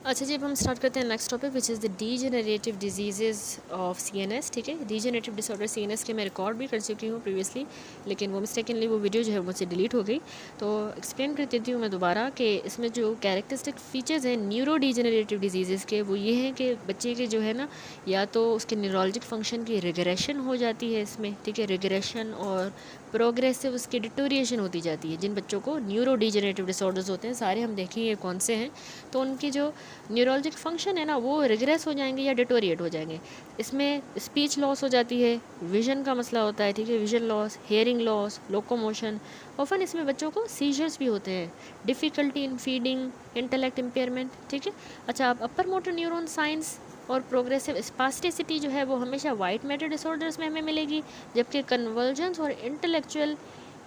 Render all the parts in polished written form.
अच्छा जी, अब हम स्टार्ट करते हैं next topic which is the degenerative disease of CNS. ठीक है, डीजेनरेटिव डिसऑर्डर सीएनएस के मैं रिकॉर्ड भी कर चुकी हूँ प्रीवियसली, लेकिन वो मिस्टेकनली वो वीडियो जो है मुझसे डिलीट हो गई। तो एक्सप्लेन कर देती हूँ मैं दोबारा कि इसमें जो कैरेक्टरिस्टिक फीचर्स हैं न्यूरो डीजेनरेटिव डिजीज़ के, वो ये हैं कि बच्चे के जो है ना, या तो उसके न्यूरोलॉजिक फंक्शन की रिग्रेशन हो जाती है इसमें, ठीक है, रिग्रेशन, और प्रोग्रेसिव उसकी डिटोरिएशन होती जाती है। जिन बच्चों को न्यूरो डीजेनरेटिव डिसऑर्डर्स होते हैं, सारे हम देखेंगे कौन से हैं, तो उनकी जो न्यूरोलॉजिक फंक्शन है ना, वो रिग्रेस हो जाएंगे या डिटोरिएट हो जाएंगे। इसमें स्पीच लॉस हो जाती है, विजन का मसला होता है, ठीक है, vision loss, hearing loss, locomotion, often इसमें बच्चों को सीजर्स भी होते हैं, difficulty in feeding, intellect impairment, ठीक है। अच्छा, अब अपर मोटर न्यूरॉन साइंस और प्रोग्रेसिव स्पास्टिसिटी जो है वो हमेशा वाइट मैटर डिसऑर्डर्स में हमें मिलेगी, जबकि कन्वर्जेंस और intellectual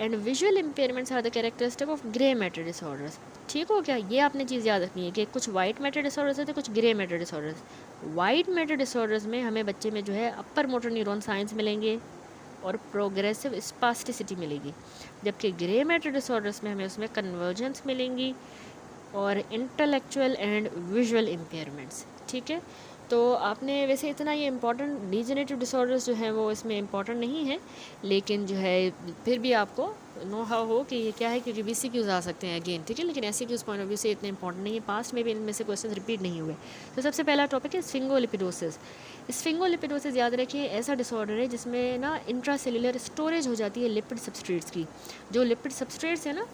and visual impairments are the characteristic of grey matter disorders. ठीक हो क्या, ये आपने चीज़ याद रखनी है कि कुछ वाइट मैटर डिसऑर्डर्स होते हैं, कुछ grey matter disorders. White matter disorders में हमें बच्चे में जो है अपर मोटर न्यूरॉन साइंस मिलेंगे और प्रोग्रेसिव स्पास्टिसिटी मिलेगी, जबकि ग्रे मैटर डिसऑर्डर्स में हमें उसमें कन्वर्जेंस मिलेंगी और इंटेलेक्चुअल एंड विजुअल इम्पेयरमेंट्स। ठीक है, तो आपने वैसे इतना ये इंपॉर्टेंट डीजेनरेटिव डिसऑर्डर्स जो हैं वो इसमें इंपॉर्टेंट नहीं है, लेकिन जो है फिर भी आपको नो हाउ हो कि ये क्या है, क्योंकि BCQs आ सकते हैं अगेन, ठीक है, लेकिन SCQs पॉइंट ऑफ व्यू से इतने इंपॉर्टेंट नहीं है। पास्ट में भी इनमें से क्वेश्चन रिपीट नहीं हुए। तो सबसे पहला टॉपिक है स्फिंगोलिपिडोसिस। स्फिंगोलिपिडोसिस याद रखिए, ऐसा डिसऑर्डर है जिसमें ना इंट्रासेल्युलर स्टोरेज हो जाती है लिपिड सबस्ट्रेट्स की। जो लिपिड सबस्ट्रेट्स है ना,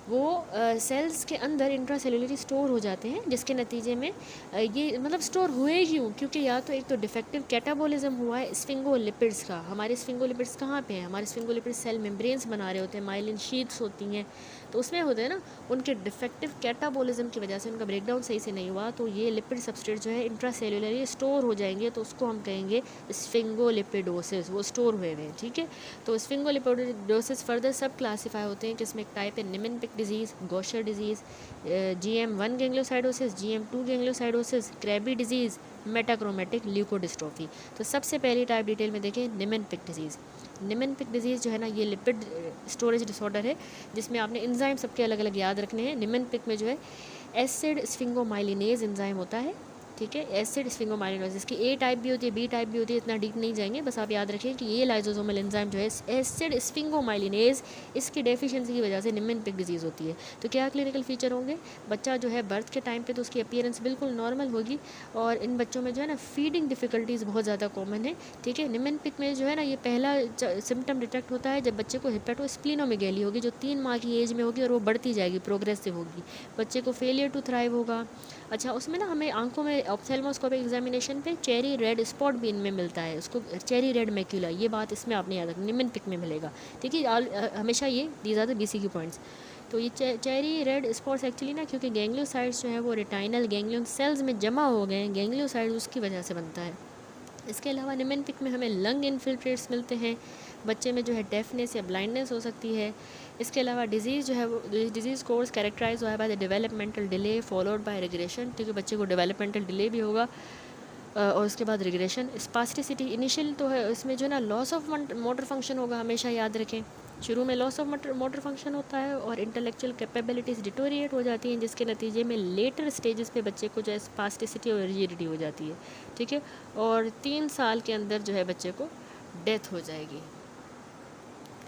वो सेल्स के अंदर इंट्रासेल्युलरली स्टोर हो जाते हैं, जिसके नतीजे में ये मतलब स्टोर हुए क्यों, क्योंकि या तो एक तो डिफेक्टिव कैटाबॉलिज्म हुआ है स्फिंगोलिपिड्स का। हमारे स्फिंगोलिपिड्स कहाँ पे हैं, हमारे स्फिंगोलिपिड्स सेल मेम्ब्रेन्स बना रहे होते हैं, माइलिन शीट्स होती हैं, तो उसमें होते हैं ना, उनके डिफेक्टिव कैटाबॉलिज्म की वजह से उनका ब्रेकडाउन सही से नहीं हुआ, तो ये लिपिड सबस्ट्रेट जो है इंट्रासेल्युलरली स्टोर हो जाएंगे, तो उसको हम कहेंगे स्फिंगोलिपिडोसिस, वो स्टोर हुए हुए हैं। ठीक है, तो स्फिंगोलिपिडोसिस फर्दर सब क्लासीफाई होते हैं, किसमें एक टाइप है Niemann Pick disease, Gaucher disease, GM1 gangliosidosis, GM2 gangliosidosis, Krabbe disease, metachromatic leukodystrophy. तो सबसे पहली टाइप डिटेल में देखें निमेनपिक डिजीज़। निमेनपिक डिजीज़ जो है ना, ये लिपिड स्टोरेज डिसऑर्डर है, जिसमें आपने एंजाइम सबके अलग अलग याद रखने हैं। निमेनपिक में जो है एसिड स्फिंगोमाइलिनेज एंजाइम होता है, ठीक है, एसिड स्फिंगोमाइलिनेज, इसकी A टाइप भी होती है, B टाइप भी होती है, इतना डीप नहीं जाएंगे, बस आप याद रखें कि ये लाइजोसोमल एंजाइम जो है एसिड स्फिंगोमाइलिनेज, इसकी डेफिशिएंसी की वजह से निमेनपिक डिजीज़ होती है। तो क्या क्लिनिकल फीचर होंगे, बच्चा जो है बर्थ के टाइम पे तो उसकी अपीयरेंस बिल्कुल नॉर्मल होगी, और इन बच्चों में जो है ना फीडिंग डिफ़िकल्टीज़ बहुत ज़्यादा कॉमन है। ठीक है, निमेनपिक में जो है ना, ये पहला सिम्टम डिटेक्ट होता है जब बच्चे को हिपेटोस्प्लीनोमेगेली होगी, जो 3 माह की एज में होगी, और वो बढ़ती जाएगी, प्रोग्रेसिव होगी। बच्चे को फेलियर टू थ्राइव होगा। अच्छा, उसमें ना हमें आंखों में ऑप्थेल्मोस्कोपिक एग्जामिनेशन पे चेरी रेड स्पॉट भी इनमें मिलता है, उसको चेरी रेड मैक्यूला, ये बात इसमें आपने याद रखनी, निमेनपिक में मिलेगा। ठीक है, हमेशा ये these are the BCQ points. तो ये चेरी रेड स्पॉट्स एक्चुअली ना, क्योंकि गैंग्लियोसाइड्स जो है वो रेटाइनल गैंग्लियन सेल्स में जमा हो गए हैं, गैंग्लियोसाइड्स उसकी वजह से बनता है। इसके अलावा निमेनपिक में हमें लंग इन्फिल्ट्रेट्स मिलते हैं, बच्चे में जो है डेफनेस या ब्लाइंडनेस हो सकती है। इसके अलावा डिजीज़ जो है वो डिजीज़ कोर्स कैरेक्टराइज हुआ है by the developmental delay followed by regression, क्योंकि बच्चे को डेवलपमेंटल डिले भी होगा और उसके बाद रिग्रेशन। स्पास्टिसिटी इनिशियल तो है, इसमें जो है ना लॉस ऑफ मोटर फंक्शन होगा, हमेशा याद रखें, शुरू में लॉस ऑफ मोटर फंक्शन होता है और इंटेलेक्चुअल कैपेबिलिटीज़ डिटोरिएट हो जाती हैं, जिसके नतीजे में लेटर स्टेजेस पे बच्चे को जो है स्पास्टिसिटी और रिजिडिटी हो जाती है। ठीक है, और 3 साल के अंदर जो है बच्चे को डेथ हो जाएगी।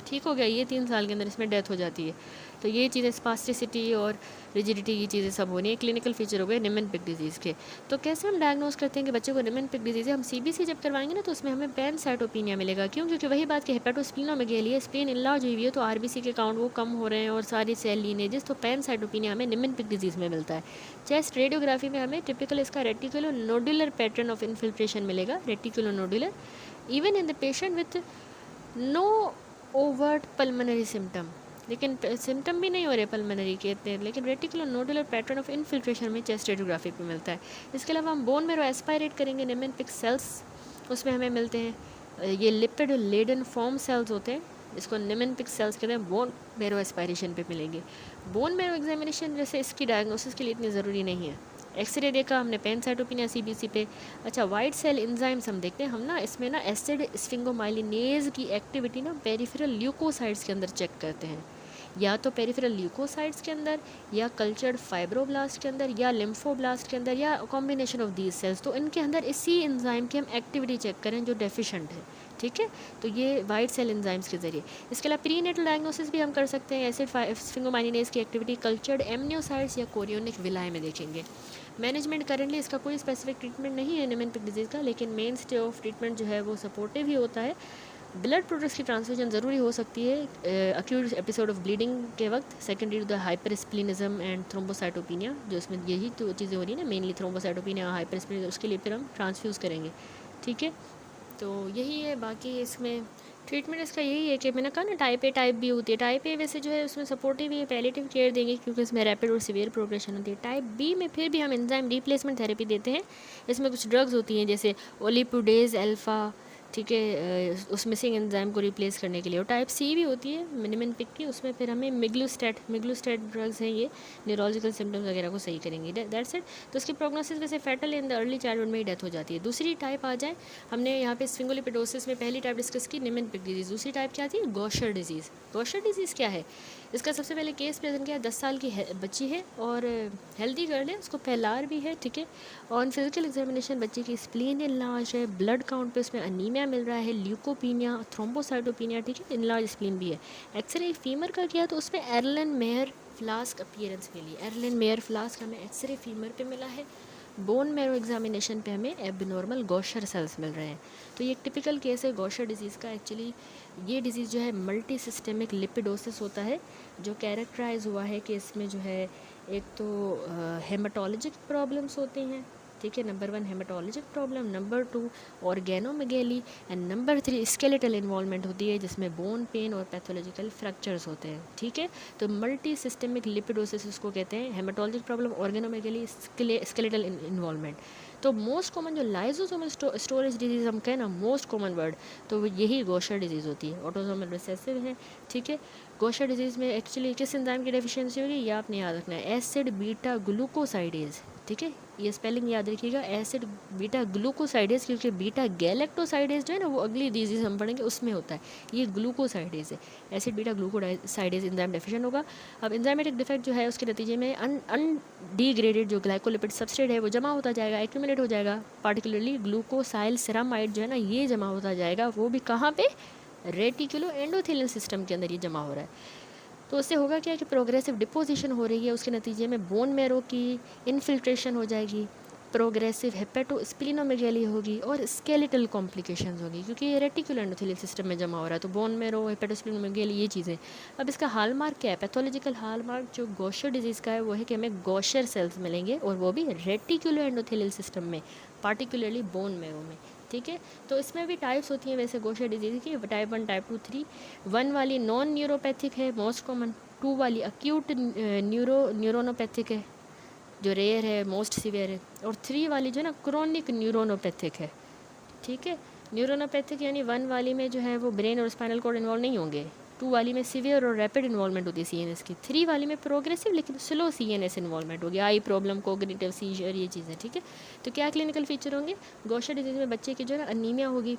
ठीक हो गया, ये 3 साल के अंदर इसमें डेथ हो जाती है। तो ये चीज़ें स्पास्टिसिटी और रिजिडिटी की चीज़ें सब होनी है, क्लिनिकल फीचर हो गए निमेनपिक डिजीज़ के। तो कैसे हम डायग्नोस करते हैं कि बच्चे को निमेनपिक डिजीज़ है, हम CBC जब करवाएंगे ना, तो उसमें हमें पैनसाइटोपिनिया मिलेगा। क्यों, क्योंकि वही बात कि हेपेटोस्प्लीनोमेगाली है, स्प्लीन इनलार्ज हुई हुई है, तो RBC के काउंट वो कम हो रहे हैं और सारी सेल लीनेजेस, तो पैनसाइटोपिनिया हमें निमेनपिक डिजीज़ में मिलता है। चेस्ट रेडियोग्राफी में हमें टिपिकल इसका reticulo nodular pattern of infiltration मिलेगा, reticulo nodular, even in the patient with no overt pulmonary symptom, लेकिन सिम्टम भी नहीं हो रहे पल्मोनरी के इतने, लेकिन reticular nodular pattern of infiltration में चेस्ट रेडियोग्राफी पे मिलता है। इसके अलावा हम बोन मेरो एस्पायरेट करेंगे, निमेनपिक सेल्स उसमें हमें मिलते हैं, ये लिपिड लेडन फॉर्म सेल्स होते हैं, इसको निमेनपिक सेल्स कहते हैं, बोन मेरो एस्पायरेशन पे मिलेंगे। बोन मेरो एग्जामिनेशन जैसे इसकी डायग्नोसिस के लिए इतनी ज़रूरी नहीं है, एक्सरे देखा हमने पैनसाइटोपिनिया CBC पे। अच्छा, वाइट सेल एंजाइम्स हम देखते हैं, हम ना इसमें ना एसिड स्फिंगोमाइलिनेज की एक्टिविटी ना पेरिफेरल ल्यूकोसाइड्स के अंदर चेक करते हैं। या तो पेरिफेरल ल्यूकोसाइट्स के अंदर, या कल्चर्ड फाइब्रोब्लास्ट के अंदर, या लिम्फोब्लास्ट के अंदर, या कॉम्बिनेशन ऑफ दीज सेल्स। तो इनके अंदर इसी एंजाइम की हम एक्टिविटी चेक करें जो डेफिशिएंट है, ठीक है। तो ये वाइट सेल एंजाइम्स के ज़रिए। इसके अलावा प्रीनेटल डायग्नोसिस भी हम कर सकते हैं, एसिड स्फिंगोमाइलिनेज की एक्टिविटी कल्चर्ड एमनियोसाइट्स या कोरियोनिक विलाई में देखेंगे। मैनेजमेंट करेंटली इसका कोई स्पेसिफिक ट्रीटमेंट नहीं है निमेन पिक डिजीज़ का, लेकिन मेन स्टे ऑफ ट्रीटमेंट जो है वो सपोर्टिव ही होता है। ब्लड प्रोडक्ट्स की ट्रांसफ्यूजन ज़रूरी हो सकती है अक्यूट एपिसोड ऑफ ब्लीडिंग के वक्त, secondary to the hypersplenism and thrombocytopenia, जो इसमें यही तो चीज़ें हो रही है ना, मेनली थ्रोम्बोसाइटोपिनिया हाइपरस्प्लिनिज्म, उसके लिए फिर हम ट्रांसफ्यूज़ करेंगे, ठीक है। तो यही है, बाकी इसमें ट्रीटमेंट इसका यही है कि मैंने कहा ना टाइप ए टाइप बी होती है। टाइप ए वैसे जो है उसमें सपोर्टिव ही पैलिएटिव केयर देंगे क्योंकि इसमें रैपिड और सीवियर प्रोग्रेशन होती है। टाइप बी में फिर भी हम एंजाइम रिप्लेसमेंट थेरेपी देते हैं। इसमें कुछ ड्रग्स होती हैं जैसे ओलिपुडेज अल्फ़ा, ठीक है, उस मिसिंग एंजाइम को रिप्लेस करने के लिए। और टाइप सी भी होती है मिनिमन पिक की, उसमें फिर हमें मिग्लूस्टेट ड्रग्स हैं, ये न्यूरोलॉजिकल सिम्टम्स वगैरह को सही करेंगे, दैट्स इट। तो उसकी प्रोग्नोसिस वैसे fatal in the early childhood में ही डेथ हो जाती है। दूसरी टाइप आ जाए, हमने यहाँ पे स्फिंगोलिपिडोसिस में पहली टाइप डिस्कस की निमेन पिक डिजीज़, दूसरी टाइप क्या थी, गॉशर डिजीज़। गॉशर डिजीज़ क्या है, इसका सबसे पहले केस प्रेजेंट किया, 10 साल की बच्ची है और हेल्दी गर्ल है, उसको फैलार भी है, ठीक है। ऑन फिजिकल एग्जामिनेशन बच्चे की स्प्लीन इनलार्ज है, ब्लड काउंट पे उसमें अनीमिया मिल रहा है, ल्यूकोपीनिया, थ्रोम्बोसाइटोपिनिया, ठीक है, इनलार्ज स्प्लीन भी है। एक्सरे फीमर का किया तो उसमें एर्लन मेयर फ्लास्क अपीयरेंस मिली, एर्लन मेयर फ्लास्क हमें एक्सरे फीमर पे मिला है। बोन मैरो एग्जामिनेशन पे हमें एबनॉर्मल गॉशर सेल्स मिल रहे हैं। तो ये एक टिपिकल केस है गॉशर डिजीज़ का। एक्चुअली ये डिज़ीज़ जो है मल्टी सिस्टेमिक लिपिडोसिस होता है, जो कैरेक्टराइज हुआ है कि इसमें जो है एक तो हेमाटोलॉजिक प्रॉब्लम्स होते हैं, ठीक है, number 1 haematologic problem, number 2 organomegaly, and number 3 skeletal involvement होती है जिसमें बोन पेन और पैथोलॉजिकल फ्रैक्चर्स होते हैं, ठीक है। तो मल्टी सिस्टेमिक लिपिडोसिस इसको कहते हैं, हेमाटोलॉजिक प्रॉब्लम, ऑर्गेनोमेगेली, स्केलेटल इन्वॉल्वमेंट। तो मोस्ट कॉमन जो लाइजोसोमल स्टोरेज डिजीज़ हम कहें ना, मोस्ट कॉमन वर्ड, तो वो यही गॉशर डिजीज़ होती है, ऑटोसोमल रिसेसिव है, ठीक है। गॉशर डिजीज़ में एक्चुअली किस एंजाइम की डेफिशिएंसी होगी ये आपने याद रखना है, एसिड बीटा ग्लूकोसाइडेज, ठीक है, ये स्पेलिंग याद रखिएगा, एसिड बीटा ग्लूकोसाइडेज, क्योंकि बीटा गैलेक्टोसाइडेज जो है ना वो अगली डिजीज़ हम पढ़ेंगे उसमें होता है, ये ग्लूकोसाइडेज है, acid beta glucosidase enzyme deficient होगा। अब एंजाइमेटिक डिफेक्ट जो है उसके नतीजे में अनडीग्रेडेड जो ग्लाइकोलिपिड सबस्ट्रेट है वो जमा होता जाएगा, एक्यूमुलेट हो जाएगा, पार्टिकुलरली ग्लूकोसाइल सेरामाइड जो है ना ये जमा होता जाएगा, वो भी कहाँ पे, रेटिकुलो एंडोथेलियल सिस्टम के अंदर ये जमा हो रहा है। तो उससे होगा क्या कि प्रोग्रेसिव डिपोजिशन हो रही है, उसके नतीजे में बोन मैरो की इन्फिल्ट्रेशन हो जाएगी, प्रोग्रेसिव हेपेटोस्प्लिनोमेगेली होगी और स्केलेटल कॉम्प्लिकेशंस होगी, क्योंकि ये रेटिकुलर एंडोथेलियल सिस्टम में जमा हो रहा है। तो बोन मैरो, हेपेटोस्प्लिनोमेगेली, ये चीज़ें। अब इसका हॉलमार्क क्या है, पैथोलॉजिकल हॉलमार्क जो गॉशर डिजीज़ का है वो है कि हमें गॉशर सेल्स मिलेंगे और वो भी रेटिकुलर एंडोथेलियल सिस्टम में, पार्टिकुलरली बोन मैरो में, ठीक है। तो इसमें भी टाइप्स होती हैं वैसे गॉशर डिजीज़ की, टाइप 1, टाइप 2, 3। 1 वाली नॉन न्यूरोपैथिक है, मोस्ट कॉमन। 2 वाली अक्यूट न्यूरोनोपैथिक है, जो रेयर है, मोस्ट सीवियर है। और 3 वाली जो है ना क्रोनिक न्यूरोनोपैथिक है, ठीक है। न्यूरोनोपैथिक यानी 1 वाली में जो है वो ब्रेन और स्पाइनल कॉर्ड इन्वॉल्व नहीं होंगे, 2 वाली में सीवियर और रैपिड इन्वॉल्वमेंट होती है सीएनएस की, 3 वाली में प्रोग्रेसिव लेकिन स्लो सीएनएस इन्वॉल्वमेंट होगी, आई प्रॉब्लम, कोग्निटिव सीजर, ये चीज़ें, ठीक है। तो क्या क्लिनिकल फीचर होंगे, गॉशर डिजीज़ में बच्चे की जो है ना अनीमिया होगी,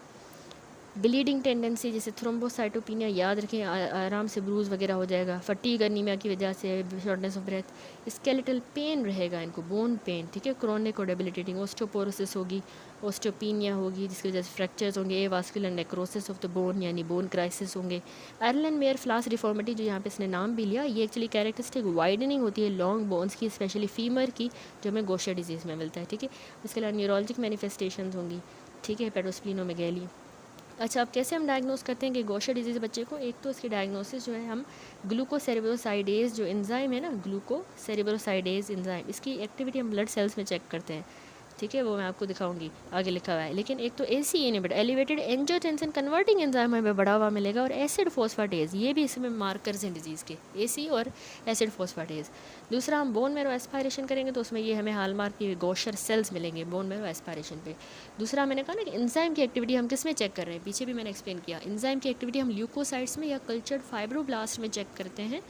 ब्लीडिंग टेंडेंसी जैसे थ्रोम्बोसाइटोपिनिया, याद रखें, आराम से ब्रूज वगैरह हो जाएगा, फटीग अनीमिया की वजह से, shortness of breath, skeletal pain रहेगा इनको, बोन पेन, ठीक है, क्रोनिक और डेबिलिटेटिंग, ऑस्टियोपोरोसिस होगी, ऑस्टियोपिनिया होगी जिसकी वजह से फ्रैक्चर्स होंगे, avascular necrosis of the bone यानी बोन क्राइसिस होंगे। एर्लन मेयर फ्लास डिफॉर्मिटी जो यहाँ पे इसने नाम भी लिया, ये एक्चुअली कैरेक्टरिस्टिक वाइडनिंग होती है लॉन्ग बोन्स की, स्पेशली फीमर की, जो हमें गॉशर डिजीज़ में मिलता है, ठीक है। इसके अलावा न्यूरोलॉजिक मैनिफेस्टेशन होंगी, ठीक है, हेपेटोस्प्लिनोमेगेली। अच्छा, अब कैसे हम डायग्नोस करते हैं कि गॉशर डिजीज़ बच्चे को, एक तो इसकी डायग्नोसिस जो है हम ग्लूकोसेरेब्रोसाइडेज जो एंजाइम है ना, ग्लूकोसेरेब्रोसाइडेज एंजाइम, इसकी एक्टिविटी हम ब्लड सेल्स में चेक करते हैं, ठीक है, वो मैं आपको दिखाऊंगी, आगे लिखा हुआ है। लेकिन एक तो AC inhibitor, elevated angiotensin converting enzyme हमें बढ़ा हुआ मिलेगा, और एसिड फॉस्फेटेज, ये भी इसमें मार्कर्स हैं डिजीज़ के, एसी और एसिड फॉस्फेटेज। दूसरा, हम बोन मैरो एस्पायरेशन करेंगे तो उसमें ये हमें हॉलमार्क की गॉशर सेल्स मिलेंगे बोन मैरो एस्पायरेशन पे। दूसरा, मैंने कहा ना कि एंजाइम की एक्टिविटी हम किस में चेक कर रहे हैं, पीछे भी मैंने एक्सप्लेन किया, एंजाइम की एक्टिविटी हम ल्यूकोसाइट्स में या कल्चर्ड फाइब्रोब्लास्ट में चेक करते हैं,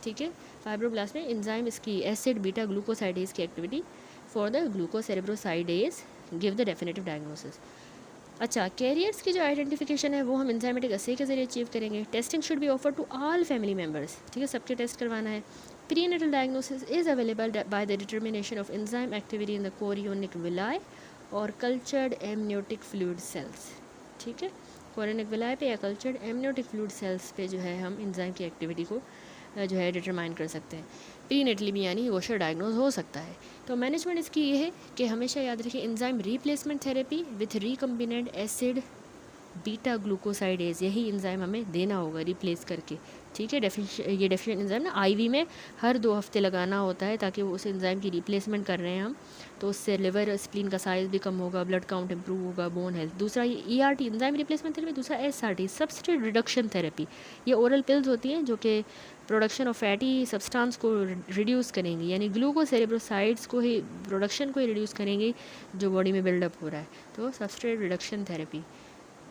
ठीक है। फाइब्रोब्लास्ट में एंजाइम इसकी एसिड बीटा ग्लूकोसाइडेज की activity for the glucocerebrosidase give the definitive diagnosis. अच्छा, कैरियर्स की जो आइडेंटिफिकेशन है वो हम एंजाइमेटिक असे के जरिए अचीव करेंगे। Testing should be offer to all family members, ठीक है, सबके टेस्ट करवाना है। Prenatal diagnosis is available by the determination of enzyme activity in the chorionic villi और कल्चर्ड एमनियोटिक फ्लूइड सेल्स, ठीक है, कोरियोनिक विलाई पे या कल्चर्ड एमनियोटिक फ्लूइड सेल्स पे जो है हम एंजाइम की एक्टिविटी को जो है डिटरमाइन कर सकते हैं। प्रीनेटली भी यानी गॉशर डायग्नोज हो सकता है। तो मैनेजमेंट इसकी ये है कि हमेशा याद रखिए enzyme replacement therapy with recombinant acid beta glucosidase, यही एंजाइम हमें देना होगा रिप्लेस करके, ठीक है। ये डेफिशिएंट एंजाइम ना आईवी में हर 2 हफ्ते लगाना होता है ताकि वो उस एंजाइम की रिप्लेसमेंट कर रहे हैं हम, तो उससे लिवर स्प्लीन का साइज़ भी कम होगा, ब्लड काउंट इंप्रूव होगा, बोन हेल्थ। दूसरा ये ERT एंजाइम रिप्लेसमेंट थेरेपी, दूसरा SRT सब्सट्रेट रिडक्शन थेरेपी। ये ओरल पिल्स होती हैं जो कि प्रोडक्शन ऑफ फैटी सब्सटेंस को रिड्यूस करेंगी, यानी ग्लूकोसेरेब्रोसाइड्स को ही प्रोडक्शन को ही रिड्यूस करेंगी जो बॉडी में बिल्डअप हो रहा है, तो सब्सट्रेट रिडक्शन थेरेपी।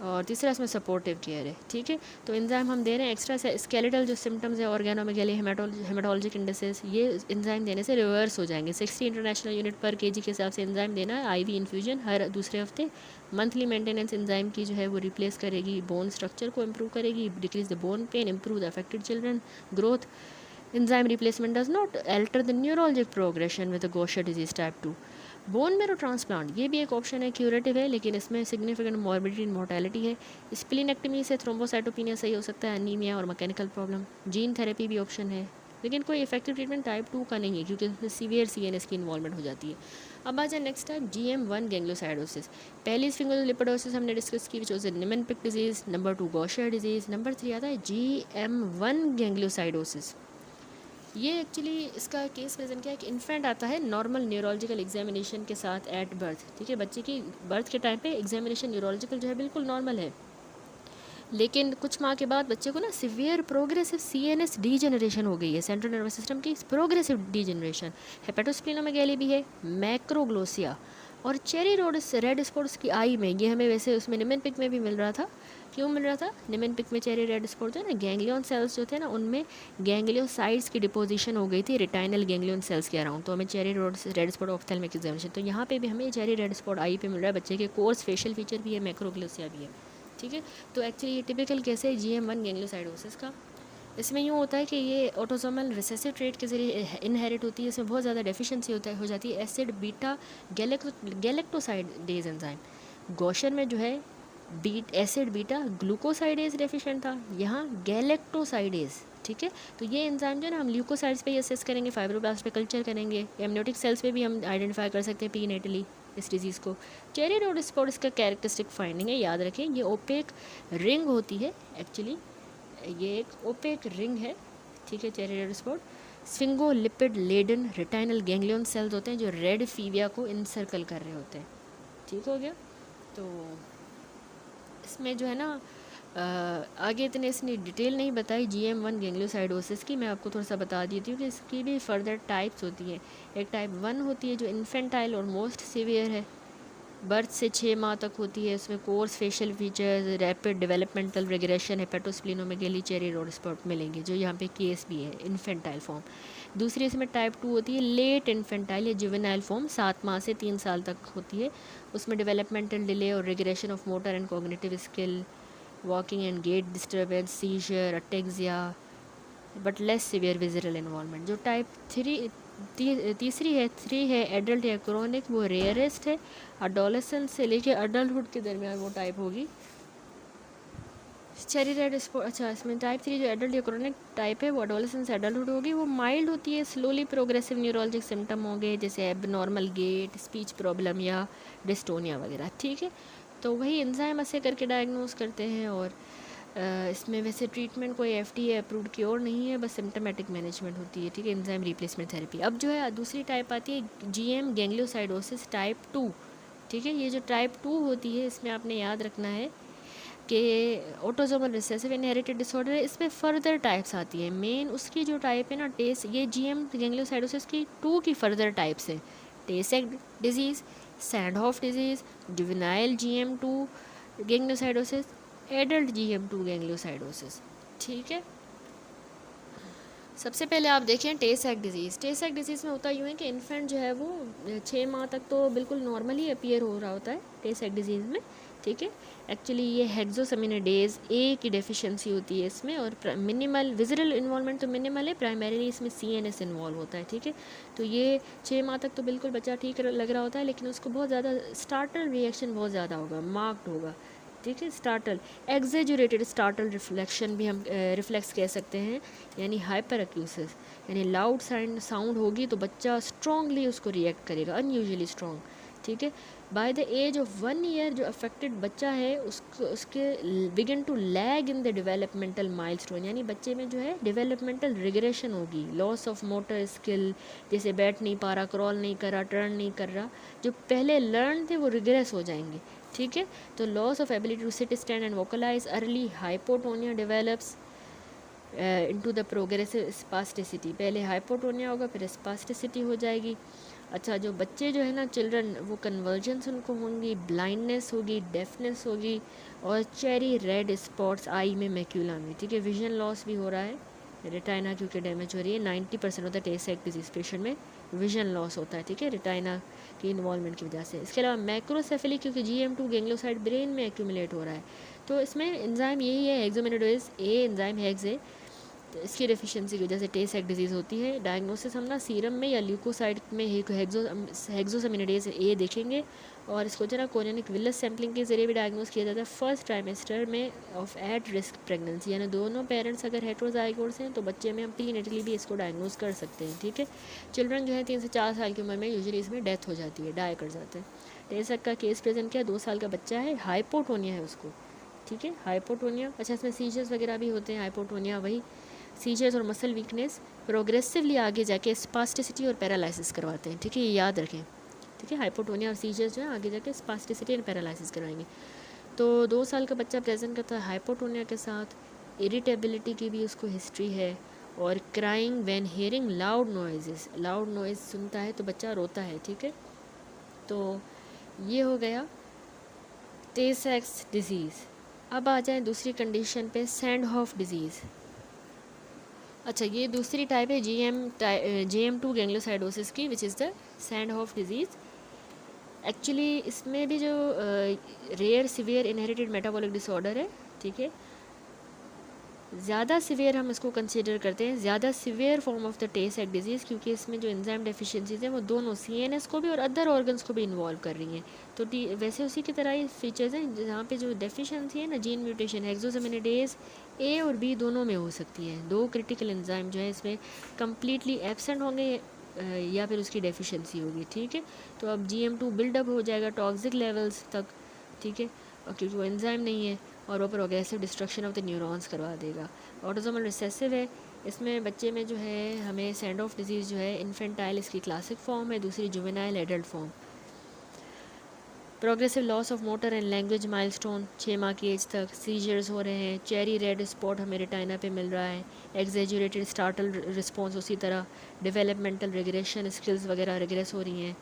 और तीसरा इसमें सपोर्टिव केयर है, ठीक है। तो एंजाइम हम दे रहे हैं एक्स्ट्रा स्केलेटल जो सिम्टम्स है ऑर्गेनोमेगाली हेमाटोलॉजिक इंडिसेस, ये एंजाइम देने से रिवर्स हो जाएंगे। 60 इंटरनेशनल यूनिट पर केजी के हिसाब से एंजाइम देना है, IV इन्फ्यूजन हर दूसरे हफ्ते। मंथली मेंटेनेंस एंजाइम की जो है वो रिप्लेस करेगी, बोन स्ट्रक्चर को इम्प्रूव करेगी, decrease the bone pain, improve the affected children growth. Enzyme replacement does not alter the neurologic progression with Gaucher disease type 2। Bone marrow transplant ये भी एक ऑप्शन है, क्यूरेटिव है, लेकिन इसमें सिग्निफिकेंट मॉर्बिडिटी एंड मोर्टेलिटी है। Splenectomy से thrombocytopenia सही हो सकता है, अनीमिया और मैकेनिकल प्रॉब्लम। जीन थेरेपी भी ऑप्शन है, लेकिन कोई इफेक्टिव ट्रीटमेंट टाइप 2 का नहीं है क्योंकि उसमें सीवियर CNS की इन्वॉल्वमेंट हो जाती है। अब आ जाए नेक्स्ट टाइप GM1 गैंग्लियोसाइडोसिस। पहली स्फिंगोलिपिडोसिस हमने डिस्कस की, which was Niemann Pick disease. Number 2 Gaucher disease. Number 3 आता है GM1 गैंग्लियोसाइडोसिस। ये एक्चुअली इसका केस प्रेजेंट क्या है कि इन्फेंट आता है नॉर्मल न्यूरोलॉजिकल एग्जामिनेशन के साथ एट बर्थ, ठीक है, बच्चे की बर्थ के टाइम पे एग्जामिनेशन न्यूरोलॉजिकल जो है बिल्कुल नॉर्मल है, लेकिन कुछ माह के बाद बच्चे को ना सिवियर प्रोग्रेसिव CNS डीजेनरेशन हो गई है, सेंट्रल नर्वस सिस्टम की प्रोग्रेसिव डीजेनरेशन। हेपेटोस्प्लीनोमेगाली भी है, मैक्रोग्लोसिया और चेरी रोड्स रेड स्पॉट्स की आई में, ये हमें वैसे उसमें निमेनपिक में भी मिल रहा था। क्यों मिल रहा था? निमेनपिक में चेरी रेड स्पॉट जो है ना, गैंग्लियन सेल्स जो थे ना उनमें गैंग्लियोसाइड्स की डिपोजिशन हो गई थी रिटाइनल गैंग्लियन सेल्स के अराउंड, तो हमें cherry rods red spot ophthalmic examination. तो यहाँ पे भी हमें चेरी रेड स्पॉट आई पे मिल रहा है बच्चे के, कोर्स फेशियल फीचर भी है, मैक्रोग्लोसिया भी है, ठीक है। तो एक्चुअली ये टिपिकल केस है GM1 गैंग्लियोसाइडोसिस का। इसमें यूँ होता है कि ये ऑटोसोमल रिसेसिव ट्रेट के जरिए इनहेरिट होती है, इसमें बहुत ज़्यादा डेफिशिएंसी हो जाती है एसिड बीटा गैलेक्टोसाइडेज एंजाइम। गॉशर में जो है एसिड बीटा ग्लूकोसाइडेज डेफिशिएंट था, यहाँ गैलेक्टोसाइडेज, ठीक है। तो ये एंजाइम जो है ना हम ल्यूकोसाइड्स पे ही असेस करेंगे, फाइब्रोब्लास्ट पे कल्चर करेंगे, एमनियोटिक सेल्स पे भी हम आइडेंटिफाई कर सकते हैं प्रीनेटली इस डिजीज़ को। चेरी रोड स्पॉट इसका कैरेक्टरिस्टिक फाइंडिंग है, याद रखें ये ओपेक रिंग होती है, एक्चुअली ये एक ओपेक रिंग है, ठीक है। Cherry red spot sphingolipid laden retinal ganglion cells होते हैं जो रेड फीविया को इनसर्कल कर रहे होते हैं, ठीक हो गया। तो इसमें जो है ना आगे इतने इसने डिटेल नहीं बताई GM1 गैंग्लियोसाइडोसिस की, मैं आपको थोड़ा सा बता देती हूँ कि इसकी भी फर्दर टाइप्स होती हैं। एक टाइप 1 होती है जो इन्फेंटाइल और मोस्ट सीवियर है, बर्थ से 6 माह तक होती है, उसमें coarse facial features, rapid developmental regression, hepatosplenomegaly, cherry red spot मिलेंगे, जो यहाँ पे केस भी है इन्फेंटाइल फॉर्म। दूसरी इसमें टाइप 2 होती है लेट इन्फेंटाइल या जुवेनाइल फॉर्म, 7 माह से 3 साल तक होती है, उसमें डेवलपमेंटल डिले और regression of motor and cognitive skill, walking and gait disturbance, seizure, ataxia, but less severe visceral involvement. जो टाइप 3 तीसरी है 3 है एडल्ट या क्रोनिक, वो रेयरेस्ट है, अडोलेसेंस से लेके अडल्टहुड के दरमियान वो टाइप होगी। चेरी रेड स्पॉट, अच्छा इसमें टाइप 3 जो एडल्ट या क्रोनिक टाइप है वो एडोलेसेंस से अडल्टहुड होगी, वो माइल्ड होती है, स्लोली प्रोग्रेसिव न्यूरोलॉजिक सिम्टम होंगे जैसे एबनॉर्मल गेट, स्पीच प्रॉब्लम या डिस्टोनिया वगैरह, ठीक है। तो वही एंजाइम असे करके डायग्नोज करते हैं, और इसमें वैसे ट्रीटमेंट कोई FDA अप्रूव्ड क्योर नहीं है, बस सिम्टोमेटिक मैनेजमेंट होती है, ठीक है, एंजाइम रिप्लेसमेंट थेरेपी। अब जो है दूसरी टाइप आती है GM गैंग्लियोसाइडोसिस टाइप 2, ठीक है। ये जो टाइप 2 होती है इसमें आपने याद रखना है कि ऑटोसोमल रिसेसिव इनहेरिटेड डिसऑर्डर है, इसमें फर्दर टाइप्स आती है। मेन उसकी जो टाइप है ना ये GM गैंग्लियोसाइडोसिस की 2 की फर्दर टाइप्स है, Tay Sachs disease, Sandhoff disease, juvenile GM2 gangliosidosis, adult GM2 gangliosidosis, ठीक है। सबसे पहले आप देखें Tay Sachs disease. Tay Sachs disease में होता यूँ है कि इन्फेंट जो है वो 6 माह तक तो बिल्कुल नॉर्मली अपीयर हो रहा होता है टे सैक डिज़ीज़ में, ठीक है। एक्चुअली ये हेक्सोसेमिनेडेज़ ए की डेफिशिएंसी होती है इसमें, और मिनिमल विज़रल इन्वॉल्वमेंट तो मिनिमल है, प्राइमरीली इसमें CNS इन्वॉल्व होता है, ठीक है। तो ये 6 माह तक तो बिल्कुल बच्चा ठीक लग रहा होता है, लेकिन उसको बहुत ज़्यादा स्टार्टल रिएक्शन बहुत ज़्यादा होगा, मार्क्ड होगा, ठीक है। स्टार्टल एग्जेजुरेटेड स्टार्टल रिफ्लेक्शन भी हम रिफ्लेक्स कह सकते हैं, यानी हाइपर एक्यूसिस, यानी लाउड साउंड होगी तो बच्चा स्ट्रांगली उसको रिएक्ट करेगा, अनयूजुअली स्ट्रॉन्ग, ठीक है। By the age of 1 year जो अफेक्टेड बच्चा है उसके begin to lag in the developmental milestone, यानी बच्चे में जो है डेवलपमेंटल रिग्रेशन होगी, लॉस ऑफ मोटर स्किल, जैसे बैठ नहीं पा रहा, क्रॉल नहीं कर रहा, टर्न नहीं कर रहा, जो पहले लर्न थे वो रिग्रेस हो जाएंगे, ठीक है। तो loss of ability to sit stand and vocalise, early hypotonia develops into the progressive spasticity, पहले हाइपोटोनिया होगा फिर स्पास्टिसिटी हो जाएगी। अच्छा, जो बच्चे जो है ना चिल्ड्रन, वो कन्वर्जेंस उनको होंगी, ब्लाइंडनेस होगी, डेफनेस होगी, और चेरी रेड स्पॉट्स आई में, मैक्यूला में, ठीक है। विजन लॉस भी हो रहा है, रेटाइना क्योंकि डैमेज हो रही है, 90% होता है टे सैक डिजीज़ पेशेंट में विजन लॉस होता है, ठीक है, रेटाइना की इन्वॉल्वमेंट की वजह से। इसके अलावा मैक्रोसेफेली, क्योंकि GM2 गैंग्लियोसाइड ब्रेन में एक्यूमुलेट हो रहा है, तो इसमें एंजाइम यही है, हेक्सोमेनिडेज ए एंजाइम हेक्स है, तो इसकी डेफिशिएंसी की वजह से टे सैक डिजीज़ होती है। डायग्नोसिस हम ना सीरम में या ल्यूकोसाइड में हेक्सोसेमिनेडेज ए देखेंगे, और इसको जरा कोरियनिक विलस सैम्पलिंग के जरिए भी डायग्नोस किया जाता है फर्स्ट ट्राइमेस्टर में ऑफ एट रिस्क प्रेगनेंसी, यानी दोनों पेरेंट्स अगर हेट्रोजाइगोट्स हैं तो बच्चे में हम प्रीनेटली भी इसको डायग्नोस कर सकते हैं, ठीक है। चिल्ड्रन जो है 3 से 4 साल की उम्र में यूजुअली इसमें डेथ हो जाती है, डाई कर जाते हैं। टे सैक का केस प्रेजेंट किया, 2 साल का बच्चा है, हाइपोटोनिया है उसको, ठीक है, हाइपोटोनिया। अच्छा, इसमें सीजर्स वगैरह भी होते हैं, हाइपोटोनिया वही सीजर्स और मसल वीकनेस प्रोग्रेसिवली आगे जाके स्पास्टिसिटी और पैरालिसिस करवाते हैं, ठीक है, ये याद रखें, ठीक है। हाइपोटोनिया और सीजर्स जो है आगे जाके स्पास्टिसिटी एंड पैरालिसिस करवाएंगे। तो 2 साल का बच्चा प्रेजेंट करता है हाइपोटोनिया के साथ, इरिटेबिलिटी की भी उसको हिस्ट्री है, और crying when hearing loud noises, loud noise सुनता है तो बच्चा रोता है, ठीक है। तो ये हो गया टे सैक डिजीज़। अब आ जाए दूसरी कंडीशन पे, सैंडहॉफ डिजीज़। अच्छा, ये दूसरी टाइप है GM2 गैंग्लियोसाइडोसिस की, which is the Sandhoff disease. Actually इसमें भी जो rare severe inherited metabolic disorder है, ठीक है, ज़्यादा सिवियर हम इसको कंसीडर करते हैं, ज़्यादा सिवियर फॉर्म ऑफ द टे सैक डिजीज़, क्योंकि इसमें जो एंजाइम डेफिशिएंसीज हैं वो दोनों CNS को भी और अदर ऑर्गन्स को भी इन्वॉल्व कर रही हैं। तो वैसे उसी की तरह ही फीचर्स हैं, जहाँ पे जो डेफिशिएंसी है ना, जीन म्यूटेशन, हेक्सोसेमिनेडेज A और B दोनों में हो सकती है। 2 क्रिटिकल एंजाइम जो है इसमें कम्प्लीटली एब्सेंट होंगे, या फिर उसकी डेफिशिएंसी होगी, ठीक है। तो अब GM2 बिल्डअप हो जाएगा टॉक्सिक लेवल्स तक, ठीक है, और क्योंकि वो एंजाइम नहीं है, और वो progressive destruction of the neurons करवा देगा। ऑटोसोमल रिसेसिव है, इसमें बच्चे में जो है हमें सैंडहॉफ डिजीज़ जो है इन्फेंटाइल इसकी क्लासिक फॉर्म है, दूसरी juvenile adult form. Progressive loss of motor and language milestone 6 माह की एज तक, सीजर्स हो रहे हैं, चेरी रेड स्पॉट हमें रेटाइना पे मिल रहा है, एग्जेजुरेटेड स्टार्टल रिस्पॉन्स उसी तरह, डेवलपमेंटल रिग्रेशन, स्किल्स वगैरह रिग्रेस हो रही हैं,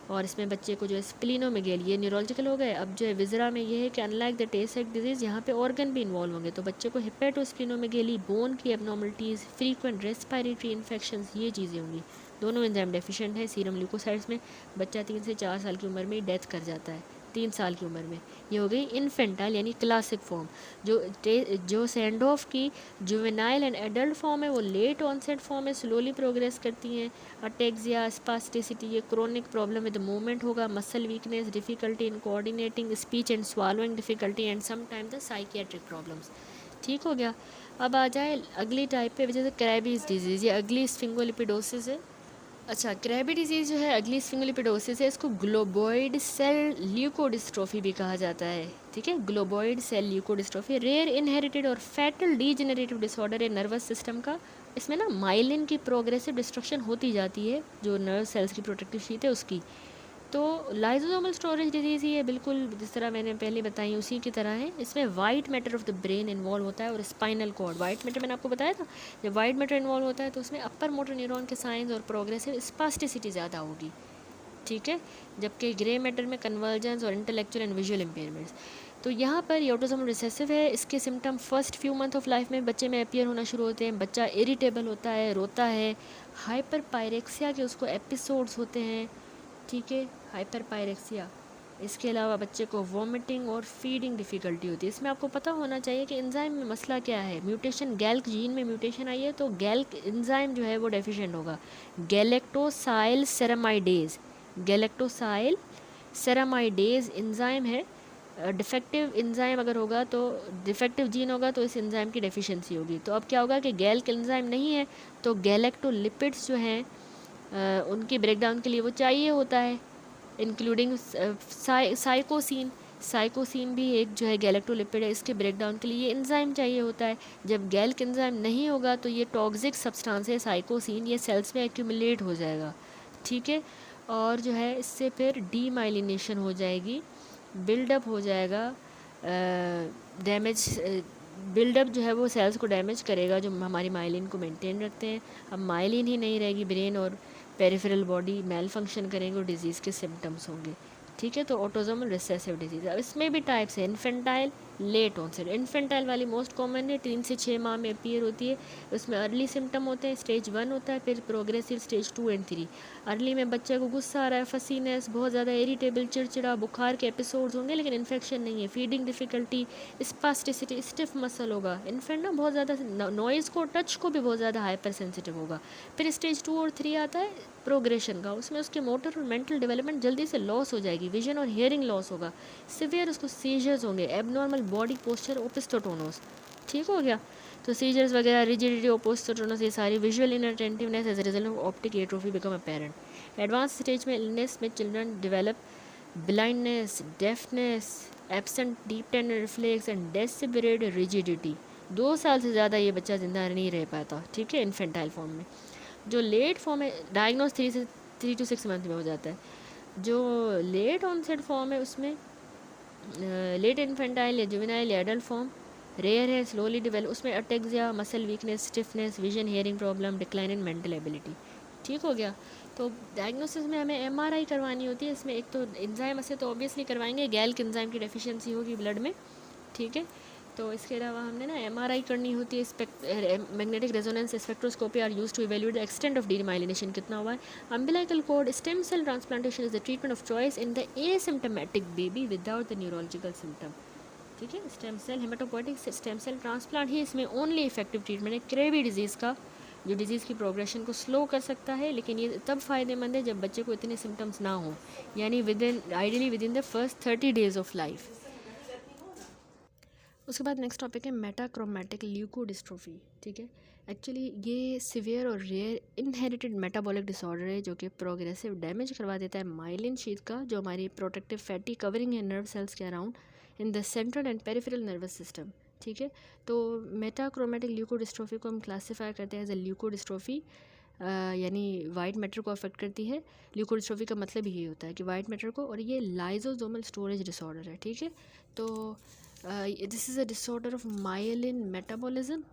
और इसमें बच्चे को जो है स्प्लीनोमेगेली, ये न्यूरोलॉजिकल हो गए। अब जो है विजरा में ये है कि अनलाइक द टे सैक डिजीज़ यहाँ पे ऑर्गन भी इन्वॉल्व होंगे, तो बच्चे को हिपेटोस्प्लीनोमेगेली, बोन की एबनॉर्मलिटीज़, फ्रीक्वेंट रेस्पिरेटरी इन्फेक्शंस, ये चीज़ें होंगी। दोनों एंजाइम डेफिशिएंट है, सीरम ल्यूकोसाइड्स में बच्चा 3 से 4 साल की उम्र में डेथ कर जाता है, 3 साल की उम्र में। ये हो गई इन्फेंटाइल यानी क्लासिक फॉर्म। जो सैंडहॉफ की जुवेनाइल एंड एडल्ट फॉर्म है वो लेट ऑनसेट फॉर्म है, स्लोली प्रोग्रेस करती हैं। अटैक्सिया, स्पास्टिसिटी, ये क्रोनिक प्रॉब्लम विद मूवमेंट होगा, muscle weakness, difficulty in coordinating, speech and swallowing difficulty, and sometime the psychiatric problems. ठीक हो गया। अब आ जाए अगली टाइप पे, वजह से क्रैबीज डिजीज़, ये अगली स्फिंगोलिपिडोसिस है। अच्छा, क्रैबी डिजीज़ जो है अगली स्फिंगोलिपिडोसिस है, इसको ग्लोबॉइड सेल ल्यूकोडिस्ट्रोफी भी कहा जाता है, ठीक है, ग्लोबॉइड सेल ल्यूकोडिस्ट्रोफी। रेयर इनहेरिटेड और फैटल डीजेनरेटिव डिसऑर्डर है नर्वस सिस्टम का। इसमें ना माइलिन की प्रोग्रेसिव डिस्ट्रक्शन होती जाती है, जो नर्व सेल्स की प्रोटेक्टिव शीट है उसकी। तो लाइसोसोमल स्टोरेज डिजीज़ ही है, बिल्कुल जिस तरह मैंने पहले बताई उसी की तरह है। इसमें white matter of the brain involve होता है और स्पाइनल कॉर्ड। वाइट मैटर मैंने आपको बताया था, जब वाइट मैटर इन्वॉल्व होता है तो उसमें अपर मोटर न्यूरॉन के साइंस और प्रोग्रेसिव स्पास्टिसिटी ज़्यादा होगी, ठीक है, जबकि ग्रे मैटर में कन्वर्जेंस और इंटेलेक्चुअल एंड विजुअल इम्पेयरमेंट्स। तो यहाँ पर ये ऑटिज्म रिसेसिव है। इसके symptom first few month of life में बच्चे में अपीयर होना शुरू होते हैं। बच्चा इरिटेबल होता है, रोता है, हाइपर पायरेक्सिया के उसको एपिसोड्स होते हैं, ठीक है, हाइपर पायरेक्सिया। इसके अलावा बच्चे को वॉमिटिंग और फीडिंग डिफ़िकल्टी होती है। इसमें आपको पता होना चाहिए कि एंजाइम में मसला क्या है। म्यूटेशन, गैल्क जीन में म्यूटेशन आई है, तो गैल्क एंजाइम जो है वो डेफिशिएंट होगा। गैलेक्टोसाइल सेरामाइडेज, गैलेक्टोसाइल सेरामाइडेज एंजाइम है, डिफेक्टिव एंजाइम अगर होगा तो, डिफेक्टिव जीन होगा तो इस एंजाइम की डेफिशिएंसी होगी। तो अब क्या होगा कि गैल्क एंजाइम नहीं है तो गैलेक्टोलिपिड्स जो हैं उनकी ब्रेकडाउन के लिए वो चाहिए होता है, इंक्लूडिंग साइकोसिन। साइकोसिन भी एक जो है गैलेक्टोलिपिड है, इसके ब्रेकडाउन के लिए ये एंजाइम चाहिए होता है। जब गैल्क एंजाइम नहीं होगा तो ये टॉक्सिक सब्सटेंस है साइकोसिन, ये सेल्स में एक्यूमुलेट हो जाएगा, ठीक है, और जो है इससे फिर डीमाइलिनेशन हो जाएगी, बिल्डअप हो जाएगा, डैमेज, बिल्डअप जो है वो सेल्स को डैमेज करेगा जो हमारी माइलिन को मेंटेन रखते हैं। अब माइलिन ही नहीं रहेगी, ब्रेन और पेरिफेरल बॉडी मेल फंक्शन करेंगे और डिजीज़ के सिम्टम्स होंगे, ठीक है। तो ऑटोसोमल रिसेसिव डिजीज़, अब इसमें भी टाइप्स है, इन्फेंटाइल, लेट ऑनसेट। इन्फेंटाइल वाली मोस्ट कॉमन है, 3 से 6 माह में अपीयर होती है। उसमें अर्ली सिम्टम होते हैं, स्टेज 1 होता है, फिर प्रोग्रेसिव स्टेज 2 एंड 3। अर्ली में बच्चे को गुस्सा आ रहा है, फसीनेस, बहुत ज़्यादा इरिटेबल, चिड़चिड़ा, बुखार के एपिसोड्स होंगे लेकिन इन्फेक्शन नहीं है, feeding difficulty, spasticity, stiff muscle होगा। इन्फेंट ना बहुत ज़्यादा नॉइज़ को, टच को भी बहुत ज़्यादा हाइपर सेंसिटिव होगा। फिर स्टेज 2 और 3 आता है प्रोग्रेशन का, उसमें उसके मोटर और मेंटल डेवलपमेंट जल्दी से लॉस हो जाएगी, विजन और हियरिंग लॉस होगा, सिवियर उसको सीजर्स होंगे, एबनॉर्मल बॉडी पोस्चर, ओपिस्टोटोनोस, ठीक हो गया। तो सीजर्स वगैरह, रिजिडिटी, ओपिस्टोटोनोस, ये सारी visual inattentiveness as a result of optic atrophy become apparent. Advance stage में इलनेस में children develop blindness, deafness, absent deep tendon reflex and decerebrate rigidity. 2 साल से ज़्यादा ये बच्चा ज़िंदा नहीं रह पाता, ठीक है, इन्फेंटाइल फॉर्म में। जो लेट फॉर्म है, डायग्नोस 3 to 6 मंथ में हो जाता है। जो लेट ऑनसेट फॉर्म है उसमें लेट इन्फेंटाइल या जुवेनाइल या एडल्ट फॉर्म रेयर है, स्लोली डेवलप, उसमें ataxia, muscle weakness, stiffness, vision, hearing problem, decline in mental ability, ठीक हो गया। तो डायग्नोसिस में हमें MRI करवानी होती है। इसमें एक तो एंजाइम से तो ऑब्वियसली करवाएंगे, गैल्क एंजाइम की डेफिशिएंसी होगी ब्लड में, ठीक है। तो इसके अलावा हमने ना MRI करनी होती है, magnetic resonance spectroscopy are use to evaluate the extent of demyelination कितना हुआ है। Umbilical cord stem cell transplantation is the treatment of choice in the asymptomatic baby without the neurological symptom, ठीक है। Stem cell, hematopoietic stem cell transplant ही इसमें only effective treatment है क्रेवी disease का, जो डिज़ीज़ की प्रोग्रेशन को स्लो कर सकता है, लेकिन ये तब फ़ायदेमंद है जब बच्चे को इतने सिम्टम्स ना हो, यानी ideally with in the first 30 days of life. उसके बाद नेक्स्ट टॉपिक है मेटाक्रोमैटिक ल्यूकोडिस्ट्रोफी, ठीक है। एक्चुअली ये सिवियर और रेयर इनहेरिटेड मेटाबॉलिक डिसऑर्डर है जो कि प्रोग्रेसिव डैमेज करवा देता है माइलिन शीथ का, जो हमारी प्रोटेक्टिव फैटी कवरिंग है नर्व सेल्स के around in the central and peripheral nervous system, ठीक है। तो मेटाक्रोमैटिक ल्यूकोडिस्ट्रोफी को हम क्लासीफाई करते हैं एज ए ल्यूकोडिस्ट्रोफी, यानी वाइट मैटर को अफेक्ट करती है। ल्यूकोडिस्ट्रोफी का मतलब यही होता है कि वाइट मैटर को, और ये लाइजोसोमल स्टोरेज डिसऑर्डर है, ठीक है। तो this is a disorder of myelin metabolism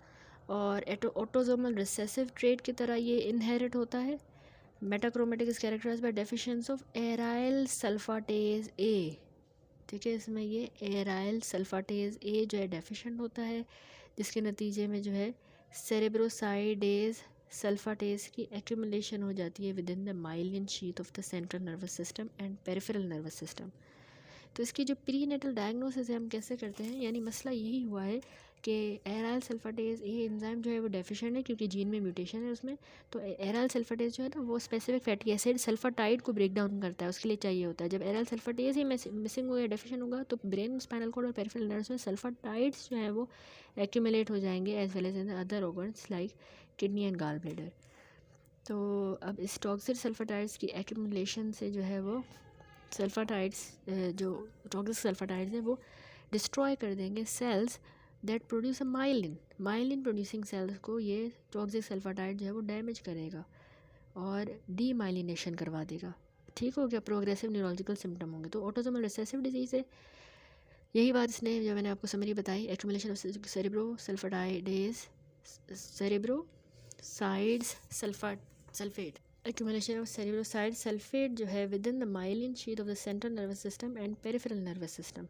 और ऑटोसोमल रिसेसिव ट्रेट की तरह ये इनहेरिट होता है। Metachromatic is characterized by deficiency of aryl sulphatase A, ठीक है। इसमें ये एराइल सल्फाटेज ए जो है डेफिशिएंट होता है, जिसके नतीजे में जो है सेरेब्रोसाइडेज सल्फाटेज की एक्यूमुलेशन हो जाती है within the myelin sheath of the central nervous system and peripheral nervous system. तो इसकी जो प्री नेटल डायग्नोसिस है हम कैसे करते हैं, यानी मसला यही हुआ है कि एराइल सल्फाटेज ए एंजाइम जो है वो डेफिशिएंट है क्योंकि जीन में म्यूटेशन है उसमें। तो एराइल सल्फाटेज जो है ना वो स्पेसिफिक फैटी एसिड सल्फाटाइड को ब्रेक डाउन करता है, उसके लिए चाहिए होता है। जब एराइल सल्फाटेज ही मिसिंग हो या डेफिशिएंट होगा तो ब्रेन, स्पाइनल कॉर्ड और पेरिफेरल नर्व्स में सल्फाटाइड्स जो है वो एक्यूमुलेट हो जाएंगे as well as in other organs like kidney and gall bladder. तो अब इस टॉक्सिक सल्फाटाइड्स की एक्यूमुलेशन से जो है वो सल्फाटाइड्स, जो टॉक्सिक सल्फाटाइड्स हैं वो डिस्ट्रॉय कर देंगे cells that produce a myelin. Myelin producing cells को ये टॉक्सिक सल्फाटाइड जो है वो डैमेज करेगा और डीमाइलिनेशन करवा देगा, ठीक हो गया। प्रोग्रेसिव न्यूरोलॉजिकल सिम्टम होंगे। तो ऑटोसोमल रिसेसिव डिजीज़ है, यही बात इसने जो मैंने आपको समरी बताई, accumulation of cerebrosides sulphate, accumulation of cerebroside sulphate जो है within the myelin sheath of the central nervous system and peripheral nervous system,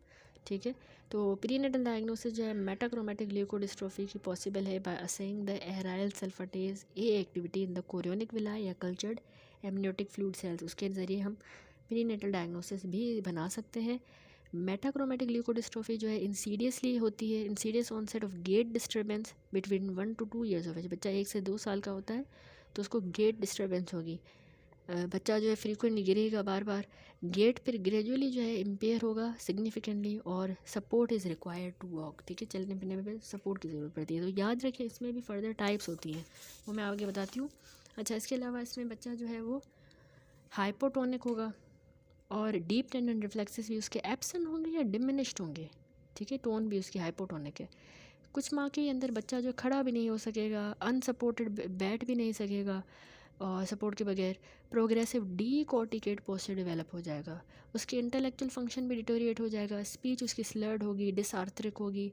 ठीक है। तो प्रीनेटल डायग्नोसिस जो है मेटाक्रोमेटिक ल्यूकोडिस्ट्रोफी की पॉसिबल है by assaying the aryl sulphatase A activity in the chorionic villi या कल्चर्ड एमनियोटिक फ्लूइड सेल्स, उसके ज़रिए हम प्रीनेटल डायग्नोसिस भी बना सकते हैं। मेटाक्रोमेटिक ल्यूकोडिस्ट्रोफी जो है इंसीडियसली होती है, insidious onset of gait disturbance between 1 to 2 years of age. बच्चा 1 से 2 साल का होता है तो उसको गेट डिस्टर्बेंस होगी, बच्चा जो है फ्रीक्वेंटली गिरेगा बार बार, गेट फिर ग्रेजुअली जो है इम्पेयर होगा सिग्निफिकेंटली और support is required to walk, ठीक है, चलने फिरने में सपोर्ट की ज़रूरत पड़ती है। तो याद रखें इसमें भी फर्दर टाइप्स होती हैं, वो मैं आगे बताती हूँ। अच्छा, इसके अलावा इसमें बच्चा जो है वो हाइपोटोनिक होगा और डीप टेंडन रिफ्लेक्सेस भी उसके एब्सेंट होंगे या डिमिनिश्ड होंगे, ठीक है, टोन भी उसकी हाइपोटोनिक है। कुछ माह के अंदर बच्चा जो खड़ा भी नहीं हो सकेगा, अनसपोर्टेड बैठ भी नहीं सकेगा और सपोर्ट के बगैर, प्रोग्रेसिव डी कॉर्टिकेट पोस्चर डेवलप हो जाएगा, उसके इंटेलेक्चुअल फंक्शन भी डिटोरिएट हो जाएगा, स्पीच उसकी स्लर्ड होगी, डिसआर्थरिक होगी,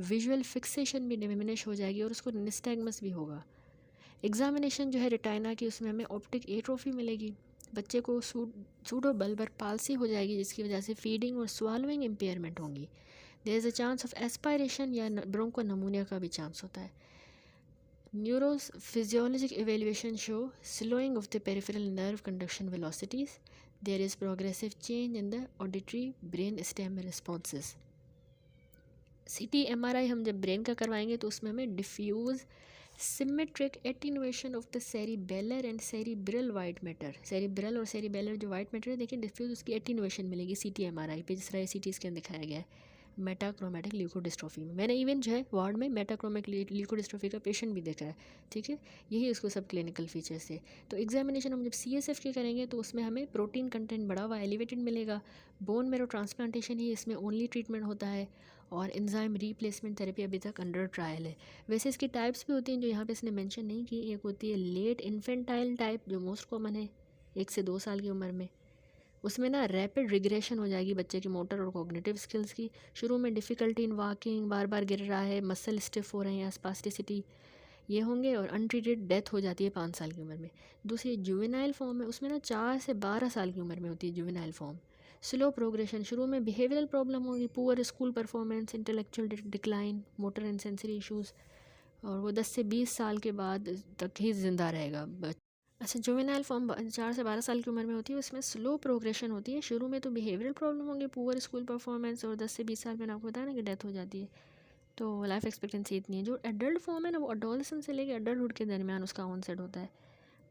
विजुअल फिक्सेशन भी डिमिनिश हो जाएगी और उसको निस्टैग्मस भी होगा। एग्जामिनेशन जो है रेटाइना की, उसमें हमें ऑप्टिक एट्रोफी मिलेगी, बच्चे को सूडो बल्बर पाल्सी हो जाएगी जिसकी वजह से फीडिंग और स्वालोइंग इम्पेयरमेंट होंगी। There is a chance of aspiration या ब्रोंको नमूनिया का भी चांस होता है। Neurophysiologic evaluation show slowing of the peripheral nerve conduction velocities, there is progressive change in the auditory brain stem responses. CT MRI हम जब brain का करवाएंगे तो उसमें हमें diffuse symmetric attenuation of the cerebellar and cerebral white matter, cerebral और cerebellar जो white matter है, देखिए डिफ्यूज़ उसकी एटीनुएशन मिलेगी CT MRI पे, जिस तरह CT स्कैन दिखाया गया है मेटाक्रोमेटिक ल्यूकोडिस्ट्रोफी में। मैंने इवन जो है वार्ड में मेटाक्रोमेटिक ल्यूकोडिस्ट्रोफी का पेशेंट भी देखा है, ठीक है, यही उसको सब क्लिनिकल फीचर्स थे। तो एग्जामिनेशन हम जब CSF के करेंगे तो उसमें हमें प्रोटीन कंटेंट बढ़ा हुआ एलिवेटेड मिलेगा, बोन मेरो ट्रांसप्लांटेशन ही इसमें ओनली ट्रीटमेंट होता है और एंजाइम रिप्लेसमेंट थेरेपी अभी तक अंडर ट्रायल है। वैसे इसकी टाइप्स भी होती हैं जो यहाँ पे इसने मेंशन नहीं की। एक होती है लेट इन्फेंटाइल टाइप जो मोस्ट कॉमन है 1 से 2 साल की उम्र में, उसमें ना रैपिड रिग्रेशन हो जाएगी बच्चे की मोटर और कॉग्निटिव स्किल्स की, शुरू में डिफ़िकल्टी इन वॉकिंग, बार बार गिर रहा है, मसल स्टिफ हो रहे हैं, स्पास्टिसिटी ये होंगे और अनट्रीटेड डेथ हो जाती है 5 साल की उम्र में। दूसरी जुवेनाइल फॉर्म है, उसमें ना 4 से 12 साल की उम्र में होती है जुवेनाइल फॉर्म। स्लो प्रोग्रेशन, शुरू में बिहेवियरल प्रॉब्लम होगी, poor school performance, intellectual decline, motor and sensory issues, और वो 10 से 20 साल के बाद तक ही ज़िंदा रहेगा। अच्छा, जुवेनाइल फॉर्म 4 से 12 साल की उम्र में होती है, उसमें स्लो प्रोग्रेशन होती है, शुरू में तो बिहेवियरल प्रॉब्लम होंगे, पुअर स्कूल परफॉर्मेंस, और 10 से 20 साल में आपको बताया ना कि डेथ हो जाती है। तो लाइफ एक्सपेक्टेंसी इतनी है। जो एडल्ट फॉर्म है ना, वो अडोलसेंस से लेकर एडल्टहुड के दरमियान उसका ऑनसेट होता है।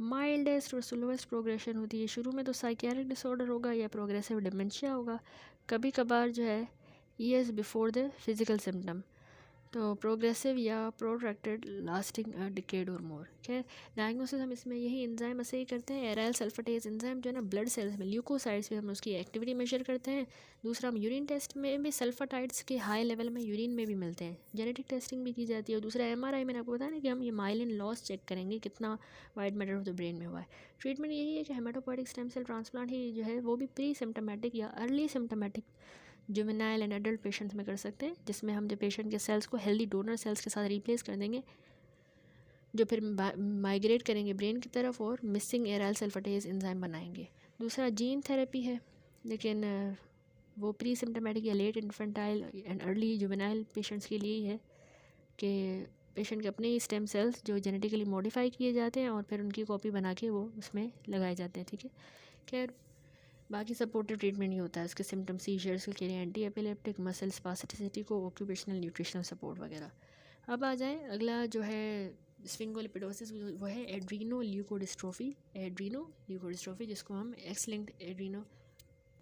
माइल्डेस्ट और स्लोवेस्ट प्रोग्रेशन होती है, शुरू में तो साइकियाट्रिक डिसऑर्डर होगा या प्रोग्रेसिव डिमेंशिया होगा, कभी कभार जो है years before the physical symptom, तो प्रोग्रेसिव या प्रोट्रैक्टेड लास्टिंग डिकेड और मोर। खैर, डायग्नोसिस हम इसमें यही एंजाइम से ही करते हैं, एराइल सल्फेटेज एंजाइम जो है ना ब्लड सेल्स में ल्यूकोसाइड्स पे हम उसकी एक्टिविटी मेजर करते हैं। दूसरा, हम यूरिन टेस्ट में भी सल्फाटाइड्स के हाई लेवल में यूरिन में भी मिलते हैं, जेनेटिक टेस्टिंग भी की जाती है। और दूसरा MRI, मैंने आपको बताया ना कि हम ये माइलिन लॉस चेक करेंगे कितना white matter of the brain में हुआ है। ट्रीटमेंट यही है कि हेमाटोपोइटिक स्टेम सेल ट्रांसप्लांट ही जो है वो भी प्री सिम्टोमेटिक या early symptomatic juvenile and adult patients में कर सकते हैं, जिसमें हम जो पेशेंट के सेल्स को हेल्दी डोनर सेल्स के साथ रिप्लेस कर देंगे, जो फिर माइग्रेट करेंगे ब्रेन की तरफ और मिसिंग एराइल सल्फेटेज एंजाइम बनाएंगे। दूसरा, जीन थेरेपी है, लेकिन वो प्री सिम्टोमेटिक या late infantile and early juvenile patients के लिए ही है कि पेशेंट के अपने ही स्टेम सेल्स जो जेनेटिकली मॉडिफाई किए जाते हैं और फिर उनकी कॉपी बना के वो उसमें लगाए जाते हैं, ठीक है। खैर, बाकी सपोर्टिव ट्रीटमेंट ही होता है उसके सिम्टम सीजर्स के लिए, एंटी एपिलेप्टिक, मसल स्पास्टिसिटी को, ऑक्यूपेशनल न्यूट्रिशनल सपोर्ट वगैरह। अब आ जाए अगला जो है स्फिंगोलिपिडोसिस, वो है एड्रीनो ल्यूकोडिस्ट्रोफी, एड्रीनो ल्यूकोडिस्ट्रोफी जिसको हम एक्स लिंक्ड एड्रीनो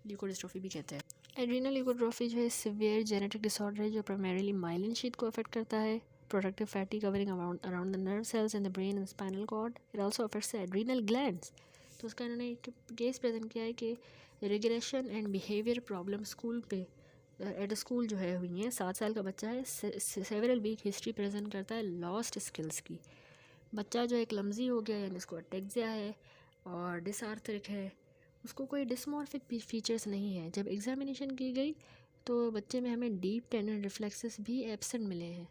ल्यूकोडिस्ट्रोफी भी कहते हैं। एड्रीनल ल्यूकोडिस्ट्रोफी जो है सिवियर जेनेटिक डिसऑर्डर है जो प्राइमरीली माइलिन शीट को अफेक्ट करता है, productive fatty covering around the nerve cells in the brain and spinal cord. It also affects the adrenal glands. तो उसका इन्होंने एक केस प्रेजेंट किया है कि regression and behaviour problem school पे एट स्कूल जो है हुई हैं। 7 साल का बच्चा है, सेवरल वीक हिस्ट्री प्रेजेंट करता है लॉस्ट स्किल्स की। बच्चा जो है क्लमजी हो गया, यानी उसको अटेक्सिया है और डिसआर्थरिक है, उसको कोई डिसमॉर्फिक फीचर्स नहीं है। जब एग्जामिनेशन की गई तो बच्चे में हमें डीप टेंडन रिफ्लेक्सेस भी एब्सेंट मिले हैं।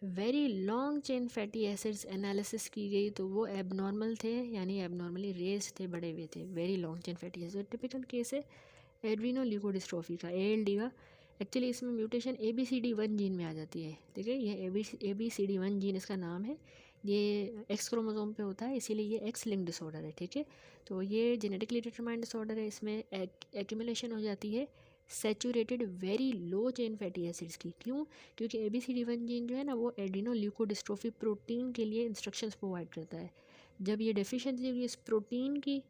Very long chain fatty acids analysis की गई तो वो एबनॉर्मल थे, यानी एबनॉर्मली रेज थे, बढ़े हुए थे। Very long chain fatty acid typical case है एड्रीनोल्यूकोडिस्ट्रोफी का, ALD का। एक्चुअली इसमें म्यूटेशन ABCD1 जीन में आ जाती है, ठीक है। ये ABCD1 जीन इसका नाम है, ये एक्स क्रोमोसोम पे होता है, इसीलिए ये एक्स लिंक डिसऑर्डर है, ठीक है। तो ये जेनेटिकली डिटरमाइंड डिसऑर्डर है, इसमें एक्यूमुलेशन हो जाती है saturated very low chain fatty acids की। क्यों? क्योंकि ABCD1 जीन जो है ना वो एड्रीनोल्यूकोडिस्ट्रोफी प्रोटीन के लिए इंस्ट्रक्शंस प्रोवाइड करता है। जब ये डेफिशिएंसी हुई इस प्रोटीन की,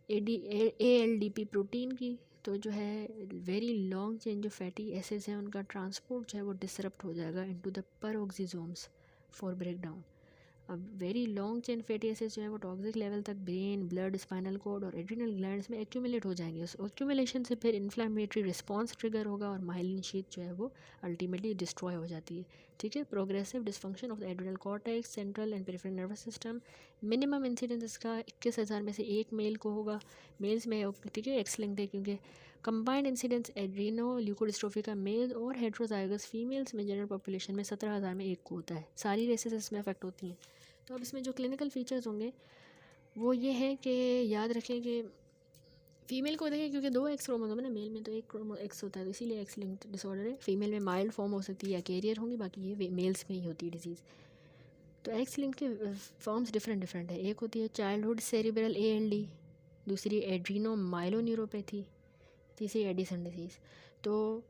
ALDP प्रोटीन की, तो जो है वेरी लॉन्ग चेन जो फैटी एसिड्स हैं उनका ट्रांसपोर्ट जो है वो डिसरप्ट हो जाएगा into the peroxisomes for breakdown. अब very long chain fatty acids जो है वो टॉक्सिक लेवल तक ब्रेन, ब्लड, स्पाइनल कॉर्ड और एड्रिनल ग्लैंड्स में एक्यूमुलेट हो जाएंगे। उस एक्यूमुलेशन से फिर इन्फ्लेमेटरी रिस्पॉन्स ट्रिगर होगा और माइलिन शीथ जो है वो अल्टीमेटली डिस्ट्रॉय हो जाती है, ठीक है। Progressive dysfunction of the adrenal cortex, central and peripheral nervous system. Minimum incidence इसका 21,000 में से एक मेल को होगा, मेल्स में, ठीक है। एक्स लिंक्ड है क्योंकि कंबाइंड इंसिडेंस एड्रीनोल्यूकोडिस्ट्रोफी का मेल और हेट्रोजाइगस फीमेल्स में जनरल पॉपुलेशन में 17,000 में एक को होता है। सारी रेसेस इसमें अफेक्ट होती हैं। तो अब इसमें जो क्लिनिकल फीचर्स होंगे वो ये हैं कि याद रखें कि फीमेल को देखें, क्योंकि 2 एक्स क्रोमोसोम है ना, मेल में तो एक एक्स होता है, तो इसीलिए एक्स लिंक्ड डिसऑर्डर है। फीमेल में माइल्ड फॉर्म हो सकती है या कैरियर होंगी, बाकी ये मेल्स में ही होती है डिजीज़। तो एक्स लिंक के फॉर्म्स डिफरेंट है। एक होती है चाइल्डहुड सेरिब्रल ALD, दूसरी एड्रीनो माइलोन्यूरोपैथी, तीसरी एडिसन डिजीज़। तो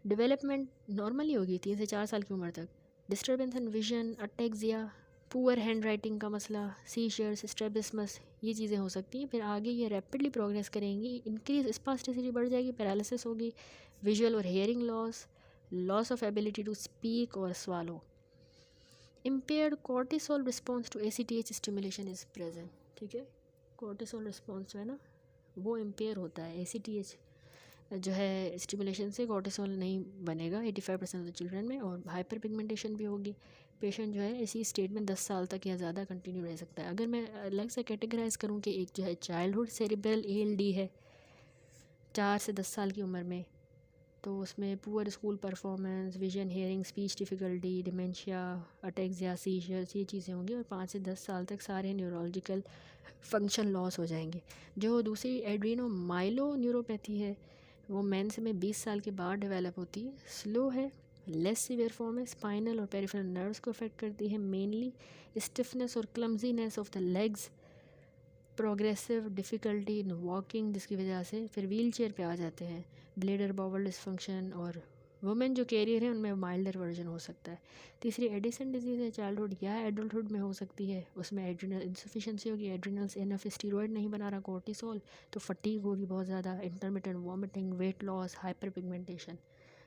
डेवलपमेंट नॉर्मली होगी 3 से 4 साल की उम्र तक। Disturbance in vision, ataxia, poor hand writing का मसला, सीजर्स, स्ट्रेबिस्मस, ये चीज़ें हो सकती हैं। फिर आगे ये रैपिडली प्रोग्रेस करेंगी, इंक्रीज स्पास्टिसिटी बढ़ जाएगी, पैरालिसिस होगी, विजुअल और hearing loss, loss of ability to speak और swallow. Impaired cortisol response to ACTH stimulation is present, ठीक है। कॉर्टिसोल रिस्पॉन्स जो है ना वो इम्पेयर होता है, ACTH जो है स्टिमुलेशन से कॉर्टिसोल नहीं बनेगा 85% ऑफ द चिल्ड्रन में, और हाइपर पिगमेंटेशन भी होगी। पेशेंट जो है इसी स्टेट में 10 साल तक या ज़्यादा कंटिन्यू रह सकता है। अगर मैं अलग से कैटेगराइज करूँ कि एक जो है चाइल्डहुड सेरिब्रल ALD है 4 से 10 साल की उम्र में, तो उसमें poor school performance, vision, hearing, speech difficulty, dementia, ataxia, seizures, ये चीज़ें होंगी, और 5 से 10 साल तक सारे न्यूरोलॉजिकल फंक्शन लॉस हो जाएंगे। जो दूसरी एड्रीनो माइलो न्यूरोपैथी है वो मेंस में 20 साल के बाद डेवलप होती है, स्लो है, लेस सीवियर फॉर्म है, स्पाइनल और पेरिफेरल नर्व्स को अफेक्ट करती है, मेनली स्टिफनेस और clumsiness of the legs, progressive difficulty in walking, जिसकी वजह से फिर व्हील चेयर पर आ जाते हैं, ब्लेडर बाउल डिसफंक्शन, और वुमेन जो कैरियर है उनमें माइल्डर वर्जन हो सकता है। तीसरी एडिसन डिजीज़ है, चाइल्डहुड या एडल्टहुड में हो सकती है, उसमें एड्रिनल इंसफिशेंसी होगी, एड्रिनल्स इनफ स्टीरॉयड नहीं बना रहा कॉर्टिसोल, तो फटीग होगी बहुत ज़्यादा, intermittent vomiting, weight loss, hyper pigmentation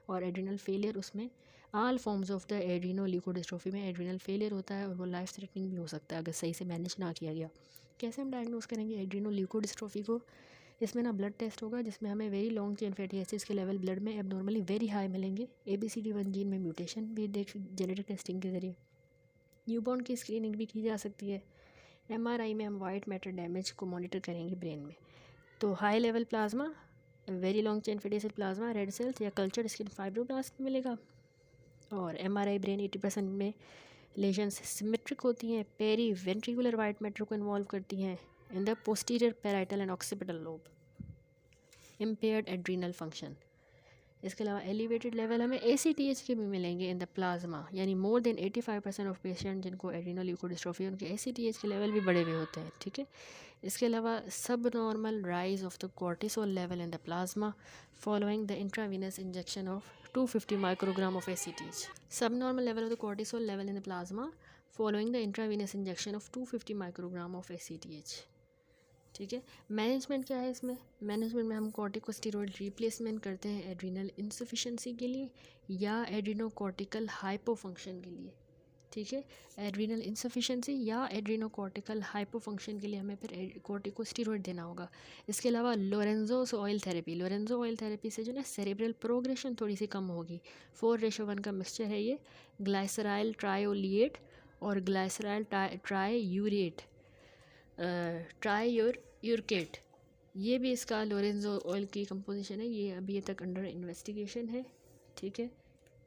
और एड्रिनल फेलियर। उसमें ऑल फॉर्म्स ऑफ द एड्रीनोल्यूकोडिस्ट्रोफी में एड्रिनल फेलियर होता है और वो लाइफ थ्रेटनिंग भी हो सकता है अगर सही से मैनेज ना किया गया। कैसे हम डायग्नोस करेंगे एड्रीनोल्यूकोडिस्ट्रोफी को? इसमें ना ब्लड टेस्ट होगा जिसमें हमें very long chain fatty acids के लेवल ब्लड में एबनॉर्मली वेरी हाई मिलेंगे, ABCD1 जीन में म्यूटेशन भी देख जेनेटिक टेस्टिंग के ज़रिए। न्यूबॉर्न की स्क्रीनिंग भी की जा सकती है। MRI में हम वाइट मैटर डैमेज को मॉनिटर करेंगे ब्रेन में। तो high level plasma, very long chain fatty acid plasma, red cells या कल्चर्ड स्किन फाइब्रोब्लास्ट मिलेगा। और MRI ब्रेन 80% में लेजन्स सिमेट्रिक होती हैं, पेरी वेंट्रिकुलर वाइट मैटर को इन्वॉल्व करती हैं in the posterior parietal and occipital lobe. Impaired adrenal function, इसके अलावा एलिवेटेड लेवल हमें ACTH के भी मिलेंगे इन द प्लाज्मा, यानी मोर देन 85% ऑफ पेशेंट जिनको एड्रीनोल्यूकोडिस्ट्रोफी है उनके ACTH के लेवल भी बढ़े हुए होते हैं, ठीक है। इसके अलावा सब normal rise of the cortisol level in the plasma following the intravenous injection of 250 microgram of ACTH। सब normal level of the cortisol level in the plasma following the intravenous injection of 250 microgram of ACTH, ठीक है। Management क्या है इसमें? Management में हम corticosteroid replacement करते हैं एड्रिनल इंसफिशेंसी के लिए या एड्रीनोकॉर्टिकल हाइपोफंक्शन के लिए, ठीक है। एड्रिनल इंसफिशेंसी या एड्रीनोकॉर्टिकल हाइपोफंक्शन के लिए हमें फिर कॉर्टिकोस्टेरॉइड देना होगा। इसके अलावा Lorenzo's oil therapy, Lorenzo oil therapy से जो ना सेरेब्रल प्रोग्रेशन थोड़ी सी कम होगी। 4:1 का मिक्सचर है ये, ग्लाइसराइल ट्रायोलिएट और ग्लाइसराइल ट्राईयूरेट, ट्राईयूरकेट, ये भी इसका लोरेंजो ऑयल की कंपोजिशन है। ये अभी तक अंडर इन्वेस्टिगेशन है, ठीक है।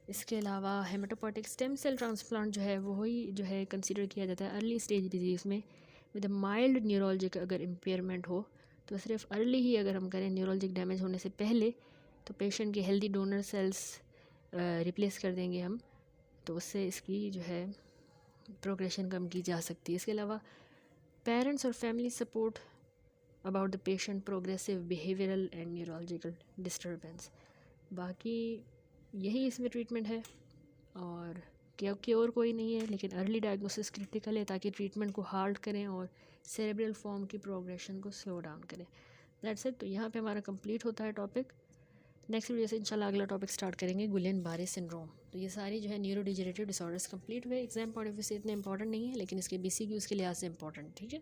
इसके अलावा हेमाटोपोइटिक स्टेम सेल ट्रांसप्लांट जो है वो ही जो है कंसीडर किया जाता है अर्ली स्टेज डिजीज़ में विद अ माइल्ड न्यूरोलॉजिक अगर इम्पेयरमेंट हो, तो सिर्फ अर्ली ही अगर हम करें न्यूरोलॉजिक डैमेज होने से पहले, तो पेशेंट के हेल्दी डोनर सेल्स रिप्लेस कर देंगे हम, तो उससे इसकी जो है प्रोग्रेशन कम की जा सकती है। इसके अलावा पेरेंट्स और family support about the patient progressive behavioural and neurological disturbance, बाकी यही इसमें ट्रीटमेंट है। और क्योर कोई नहीं है, लेकिन अर्ली डायग्नोसिस क्रिटिकल है ताकि ट्रीटमेंट को हार्ड करें और सेरेब्रल फॉर्म की प्रोग्रेशन को स्लो डाउन करें। That's it. तो यहाँ पे हमारा कंप्लीट होता है टॉपिक। नेक्स्ट वीडियो से इंशाल्लाह अगला टॉपिक स्टार्ट करेंगे, गुलियन बारे सिंड्रोम। तो ये सारी जो है न्यूरो डिजेनरेटिव डिसऑर्डर्स कंप्लीट हुए। एग्जाम पॉइंट ऑफ व्यू से इतने इंपॉर्टेंट नहीं है, लेकिन इसके BCQs के लिहाज से इंपॉर्टेंट, ठीक है।